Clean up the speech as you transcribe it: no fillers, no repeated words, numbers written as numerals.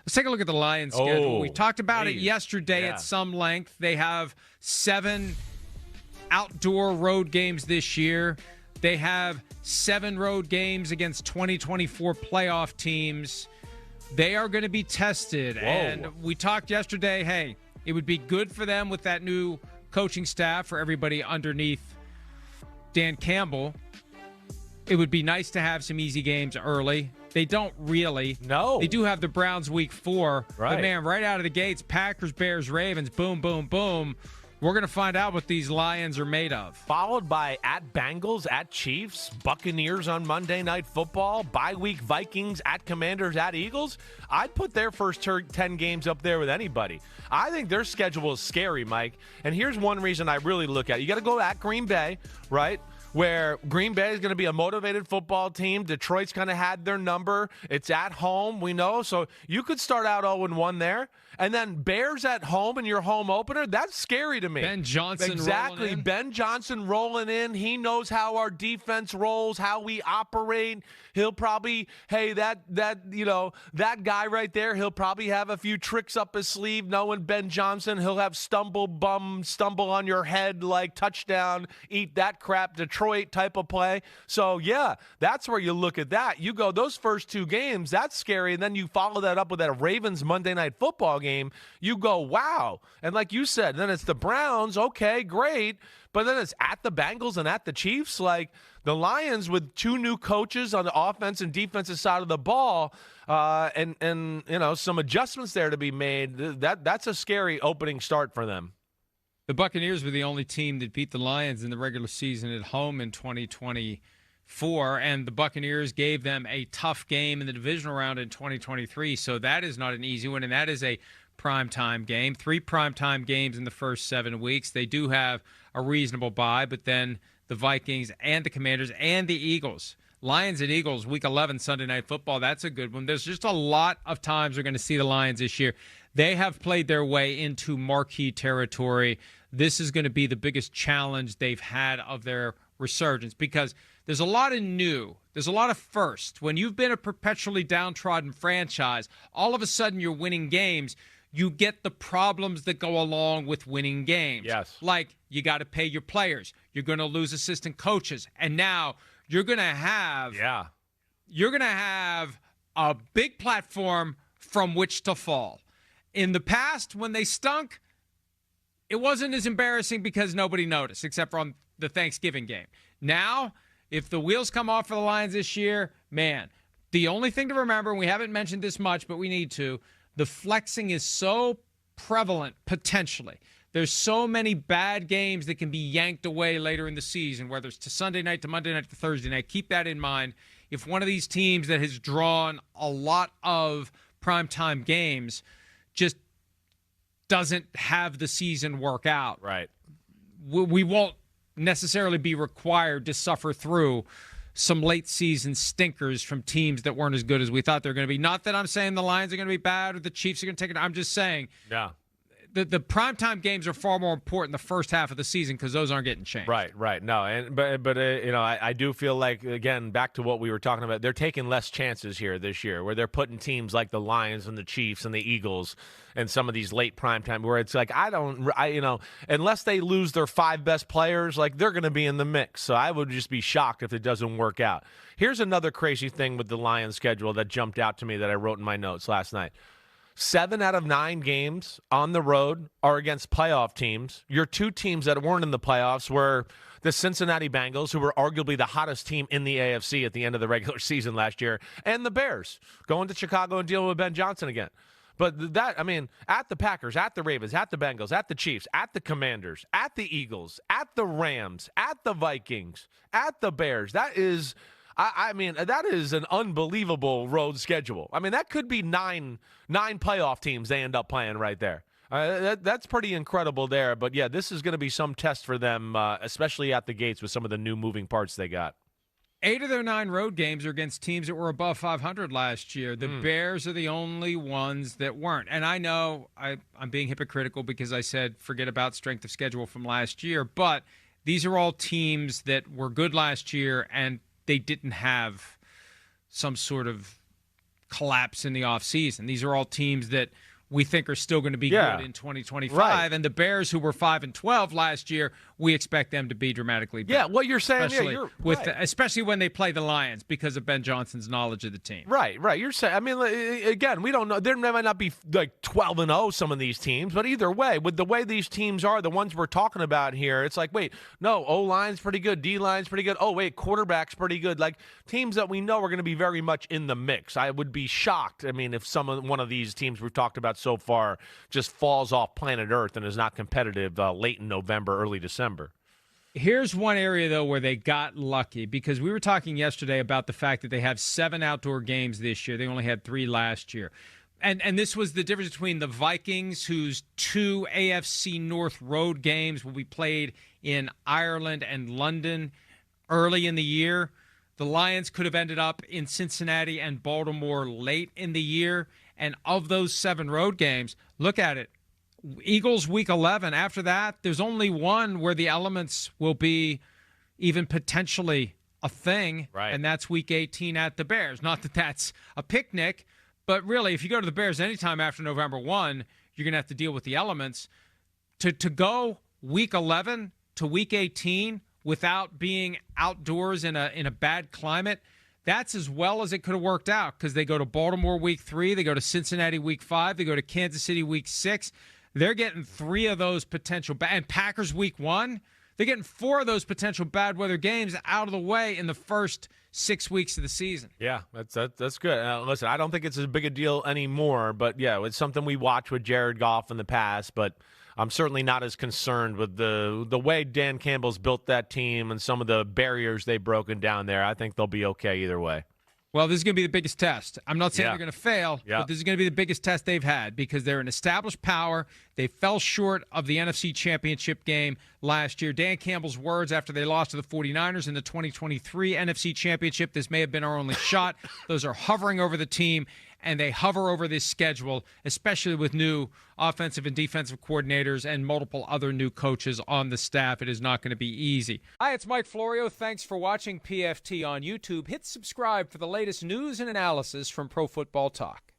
Let's take a look at the Lions schedule. We talked about it yesterday Yeah. at some length. They have 7 outdoor road games this year. They have 7 road games against 2024 playoff teams. They are going to be tested. Whoa. And we talked yesterday, hey, it would be good for them with that new coaching staff, for everybody underneath Dan Campbell. It would be nice to have some easy games early. They don't really. No. They do have the Browns week 4. Right. But, man, right out of the gates, Packers, Bears, Ravens, boom, boom, boom. We're going to find out what these Lions are made of. Followed by at Bengals, at Chiefs, Buccaneers on Monday Night Football, bye-week Vikings, at Commanders, at Eagles. I'd put their first 10 games up there with anybody. I think their schedule is scary, Mike. And here's one reason I really look at it. You got to go at Green Bay, right? Where Green Bay is going to be a motivated football team. Detroit's kind of had their number. It's at home, we know. So you could start out 0-1 there. And then Bears at home in your home opener, that's scary to me. Ben Johnson Exactly. rolling in. Ben Johnson rolling in. He knows how our defense rolls, how we operate. He'll probably, hey, that guy right there, he'll probably have a few tricks up his sleeve. Knowing Ben Johnson, he'll have stumble on your head like touchdown, eat that crap, Detroit type of play. So, yeah, that's where you look at that. You go, those first 2 games, that's scary. And then you follow that up with that Ravens Monday Night Football game. You go, wow. And like you said, then it's the Browns. Okay, great. But then it's at the Bengals and at the Chiefs. Like the Lions with 2 new coaches on the offense and defensive side of the ball, and some adjustments there to be made. That's a scary opening start for them. The Buccaneers were the only team that beat the Lions in the regular season at home in 2024, and the Buccaneers gave them a tough game in the divisional round in 2023, so that is not an easy one, and that is a primetime game. 3 primetime games in the first 7 weeks. They do have a reasonable bye, but then the Vikings and the Commanders and the Eagles. Lions and Eagles, Week 11, Sunday Night Football, that's a good one. There's just a lot of times we're going to see the Lions this year. They have played their way into marquee territory. This is going to be the biggest challenge they've had of their resurgence because there's a lot of new. There's a lot of first. When you've been a perpetually downtrodden franchise, all of a sudden you're winning games. You get the problems that go along with winning games. Yes. Like you got to pay your players. You're going to lose assistant coaches. And now you're going to have a big platform from which to fall. In the past, when they stunk, it wasn't as embarrassing because nobody noticed, except for on the Thanksgiving game. Now, if the wheels come off for the Lions this year, man, the only thing to remember, and we haven't mentioned this much, but we need to, the flexing is so prevalent potentially. There's so many bad games that can be yanked away later in the season, whether it's to Sunday night, to Monday night, to Thursday night. Keep that in mind. If one of these teams that has drawn a lot of primetime games just doesn't have the season work out, right, we won't necessarily be required to suffer through some late season stinkers from teams that weren't as good as we thought they were going to be. Not that I'm saying the Lions are going to be bad or the Chiefs are going to take it. I'm just saying the primetime games are far more important the first half of the season because those aren't getting changed. Right. No, but I do feel like, again, back to what we were talking about, they're taking less chances here this year, where they're putting teams like the Lions and the Chiefs and the Eagles and some of these late primetime, where it's like unless they lose their 5 best players, like they're going to be in the mix. So I would just be shocked if it doesn't work out. Here's another crazy thing with the Lions schedule that jumped out to me that I wrote in my notes last night. 7 out of 9 games on the road are against playoff teams. Your 2 teams that weren't in the playoffs were the Cincinnati Bengals, who were arguably the hottest team in the AFC at the end of the regular season last year, and the Bears, going to Chicago and dealing with Ben Johnson again. But that, at the Packers, at the Ravens, at the Bengals, at the Chiefs, at the Commanders, at the Eagles, at the Rams, at the Vikings, at the Bears, that is... that is an unbelievable road schedule. That could be nine playoff teams they end up playing right there. That's pretty incredible there. But, yeah, this is going to be some test for them, especially at the gates with some of the new moving parts they got. 8 of their 9 road games are against teams that were above 500 last year. The Bears are the only ones that weren't. And I know I'm being hypocritical because I said forget about strength of schedule from last year. But these are all teams that were good last year and they didn't have some sort of collapse in the offseason. These are all teams that we think are still going to be good in 2025. Right. And the Bears, who were 5-12 last year, we expect them to be dramatically better. Yeah, what you're saying, especially when they play the Lions because of Ben Johnson's knowledge of the team. Right. You're saying, I mean, again, we don't know. There might not be like 12-0 some of these teams, but either way, with the way these teams are, the ones we're talking about here, it's like, wait, no, O-line's pretty good, D-line's pretty good. Oh, wait, quarterback's pretty good. Like teams that we know are going to be very much in the mix. I would be shocked, I mean, if one of these teams we've talked about so far just falls off planet Earth and is not competitive late in November, early December. Here's one area, though, where they got lucky, because we were talking yesterday about the fact that they have 7 outdoor games this year. They only had 3 last year. And this was the difference between the Vikings, whose 2 AFC North road games will be played in Ireland and London early in the year. The Lions could have ended up in Cincinnati and Baltimore late in the year. And of those 7 road games, look at it. Eagles week 11. After that, there's only one where the elements will be even potentially a thing, and that's week 18 at the Bears. Not that that's a picnic, but really, if you go to the Bears anytime after November 1, you're going to have to deal with the elements. To go week 11 to week 18 without being outdoors in a bad climate, that's as well as it could have worked out, because they go to Baltimore week 3, they go to Cincinnati week 5, they go to Kansas City week 6. They're getting 3 of those potential and Packers week 1. They're getting 4 of those potential bad weather games out of the way in the first 6 weeks of the season. Yeah, that's good. Listen, I don't think it's as big a deal anymore, but yeah, it's something we watched with Jared Goff in the past, but I'm certainly not as concerned with the way Dan Campbell's built that team and some of the barriers they've broken down there. I think they'll be okay either way. Well, this is going to be the biggest test. I'm not saying they're going to fail, but this is going to be the biggest test they've had, because they're an established power. They fell short of the NFC Championship game last year. Dan Campbell's words after they lost to the 49ers in the 2023 NFC Championship, this may have been our only shot. Those are hovering over the team, and they hover over this schedule, especially with new offensive and defensive coordinators and multiple other new coaches on the staff. It is not going to be easy. Hi, it's Mike Florio. Thanks for watching PFT on YouTube. Hit subscribe for the latest news and analysis from Pro Football Talk.